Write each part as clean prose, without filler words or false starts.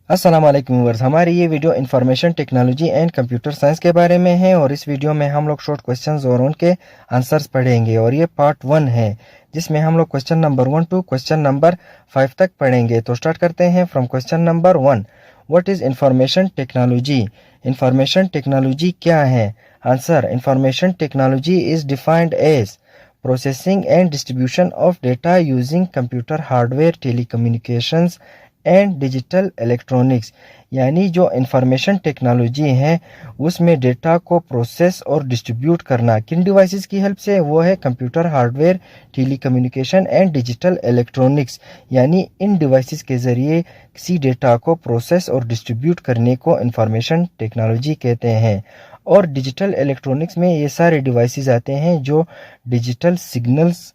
अस्सलाम वालेकुम व्यूअर्स, हमारी ये video information technology and computer science के बारे में है और इस वीडियो में हम लोग शॉर्ट क्वेश्चंस और उनके आंसर्स पढ़ेंगे और ये पार्ट 1 है जिसमें हम लोग question number 1 to question number 5 तक पढ़ेंगे। तो स्टार्ट करते हैं from question number 1। What is information technology? Information technology क्या है? Answer, information technology is defined as processing and distribution of data using computer hardware, telecommunications and digital electronics. यानी जो information technology है उसमें डेटा को process और distribute करना किन डिवाइसेस की हेल्प से, वो है computer hardware, telecommunication and digital electronics. यानी इन डिवाइसेस के ज़रिए किसी डेटा को प्रोसेस और डिस्ट्रीब्यूट करने को इंफॉर्मेशन टेक्नोलॉजी कहते हैं। और डिजिटल इलेक्ट्रॉनिक्स में ये सारे डिवाइसेस आते हैं जो डिजिटल सिग्नल्स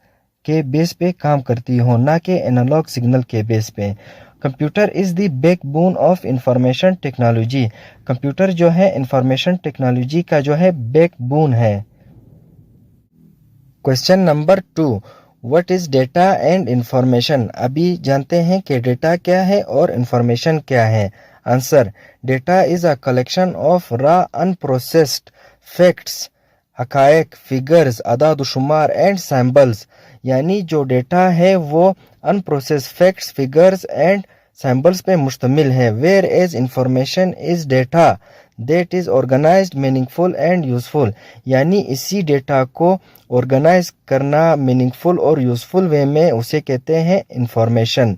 के बेस पे काम करती हो, ना कि एनालॉग सिग्नल के बेस पे। Computer is the backbone of information technology. Computer जो है इंफॉर्मेशन टेक्नोलॉजी का जो है बैकबोन है। Question number 2, what is data and information? अभी जानते हैं कि डेटा क्या है और इंफॉर्मेशन क्या है। Answer, data is a collection of raw unprocessed facts, हकायक, फिगर्स, अदाद शुमार एंड सैम्बल्स। यानी जो डेटा है वो unprocessed facts, figures and symbols पे मुश्तमिल है। Whereas information is data that is organised, meaningful and useful. यानी इसी डेटा को ऑर्गेनाइज करना मीनिंगफुल और यूजफुल वे में उसे कहते हैं इंफॉर्मेशन।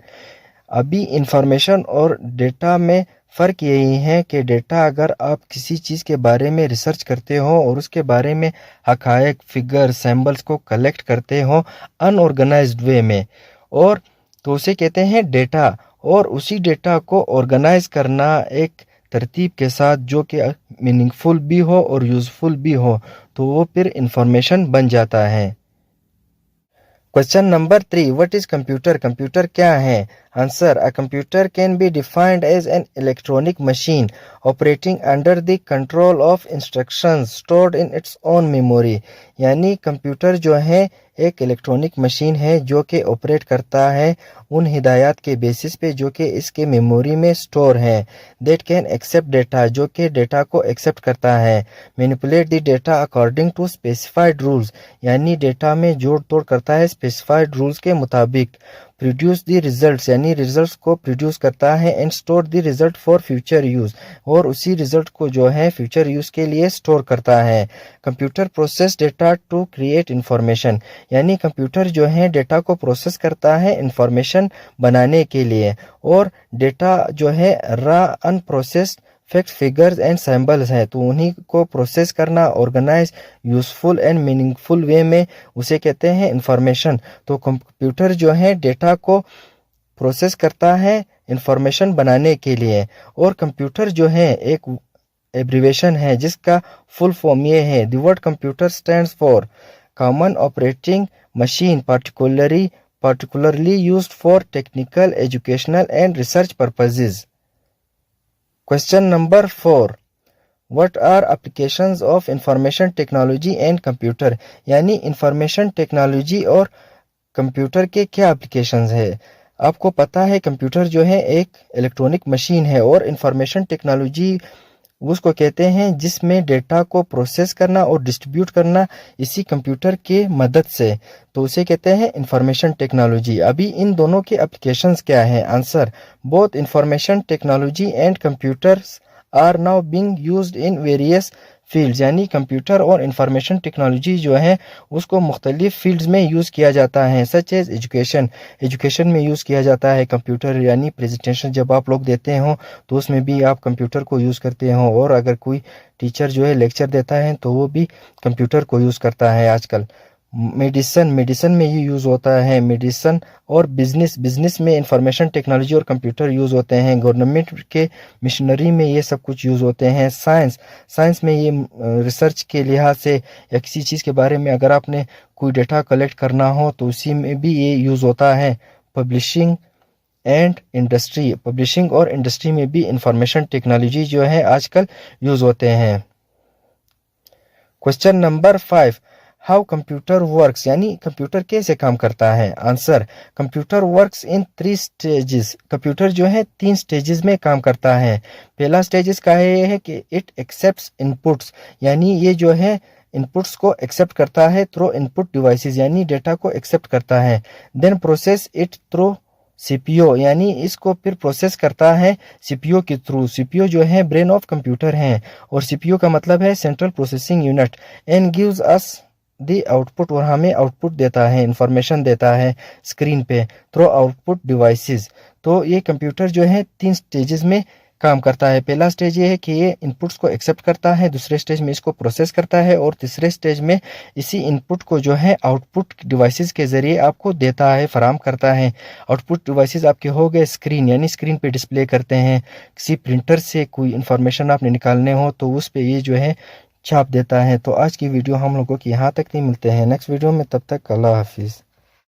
अभी इंफॉर्मेशन और डेटा में फ़र्क यही है कि डेटा अगर आप किसी चीज़ के बारे में रिसर्च करते हो और उसके बारे में हकायक, फिगर, सैम्बल्स को कलेक्ट करते हो अनऑर्गेनाइज्ड वे में, और तो उसे कहते हैं डेटा। और उसी डेटा को ऑर्गेनाइज करना एक तरतीब के साथ जो कि मीनिंगफुल भी हो और यूज़फुल भी हो, तो वो फिर इंफॉर्मेशन बन जाता है। Question number 3, what is computer? Computer क्या है? Answer, a computer can be defined as an electronic machine operating under the control of instructions stored in its own memory. यानी कंप्यूटर जो है एक इलेक्ट्रॉनिक मशीन है जो कि ऑपरेट करता है उन हिदायत के बेसिस पे जो कि इसके मेमोरी में स्टोर है। दैट कैन एक्सेप्ट डेटा, जो कि डेटा को एक्सेप्ट करता है। Manipulate the data according to specified rules, यानी डेटा में जोड़ तोड़ करता है स्पेसिफाइड रूल्स के मुताबिक। प्रोड्यूस द रिजल्ट्स, यानी रिजल्ट्स को प्रोड्यूस करता है। And store the result for future use, और उसी रिजल्ट को जो है फ्यूचर यूज़ के लिए स्टोर करता है। Computer process data to create information, यानी कंप्यूटर जो है डेटा को प्रोसेस करता है इंफॉर्मेशन बनाने के लिए। और डेटा जो है raw unprocessed fact, figures and symbols हैं, तो उन्हीं को प्रोसेस करना organise useful and meaningful way में उसे कहते हैं इंफॉर्मेशन। तो कंप्यूटर जो है डेटा को प्रोसेस करता है इंफॉर्मेशन बनाने के लिए। और कंप्यूटर जो है एक एब्रीवेशन है जिसका फुल फॉर्म ये है, the word computer stands for common operating machine, particularly used for technical, educational and research purposes. Question number 4, what are applications of information technology and computer? यानी इंफॉर्मेशन टेक्नोलॉजी और computer के क्या applications है। आपको पता है कंप्यूटर जो है एक इलेक्ट्रॉनिक मशीन है और इंफॉर्मेशन टेक्नोलॉजी उसको कहते हैं जिसमें डेटा को प्रोसेस करना और डिस्ट्रीब्यूट करना इसी कंप्यूटर के मदद से, तो उसे कहते हैं इंफॉर्मेशन टेक्नोलॉजी। अभी इन दोनों के एप्लीकेशंस क्या हैं? Answer, both information technology and computers are now being used in various fields. यानी कंप्यूटर और इंफॉर्मेशन टेक्नोलॉजी जो है उसको मुख्तलिफ फील्ड्स में यूज़ किया जाता है, सच एज एजुकेशन में यूज़ किया जाता है कंप्यूटर। यानी प्रेजेंटेशन जब आप लोग देते हो तो उसमें भी आप कंप्यूटर को यूज़ करते हो, और अगर कोई टीचर जो है लेक्चर देता है तो वो भी कंप्यूटर को यूज़ करता है आजकल। मेडिसन में ये यूज़ होता है, मेडिसन। और बिजनेस में इंफॉर्मेशन टेक्नोलॉजी और कंप्यूटर यूज़ होते हैं। गवर्नमेंट के मिशनरी में ये सब कुछ यूज़ होते हैं। साइंस में ये रिसर्च के लिहाज से या किसी चीज़ के बारे में अगर आपने कोई डेटा कलेक्ट करना हो तो उसी में भी ये यूज़ होता है। पब्लिशिंग और इंडस्ट्री में भी इंफॉर्मेशन टेक्नोलॉजी जो है आजकल यूज़ होते हैं। Question number 5, how computer works, यानी कंप्यूटर कैसे काम करता है। Answer, computer works in 3 stages. Computer जो है 3 स्टेजेस में काम करता है। पहला स्टेज इसका है कि इट एक्सेप्ट्स इनपुट्स, यानी ये जो है इनपुट्स को एक्सेप्ट करता है थ्रू इनपुट डिवाइसेस, यानी डेटा को एक्सेप्ट करता है। Then process it through CPU, यानी इसको फिर प्रोसेस करता है सीपीयू के थ्रू। सीपीयू जो है ब्रेन ऑफ कंप्यूटर है, और सीपीयू का मतलब है central processing unit. And gives us the output, और हमें आउटपुट देता है, इंफॉर्मेशन देता है स्क्रीन पे थ्रू आउटपुट डिवाइसेस। तो ये कंप्यूटर जो है 3 स्टेजेस में काम करता है। पहला स्टेज ये है कि ये इनपुट्स को एक्सेप्ट करता है, दूसरे स्टेज में इसको प्रोसेस करता है, और तीसरे स्टेज में इसी इनपुट को जो है आउटपुट डिवाइसेस के ज़रिए आपको देता है, फराहम करता है। आउटपुट डिवाइसेस आपके हो गए स्क्रीन, यानी स्क्रीन पे डिस्प्ले करते हैं। किसी प्रिंटर से कोई इन्फॉर्मेशन आपने निकालने हो तो उस पे ये जो है छाप देता है। तो आज की वीडियो हम लोगों की यहाँ तक नहीं, मिलते हैं नेक्स्ट वीडियो में, तब तक अल्लाह हाफिज़।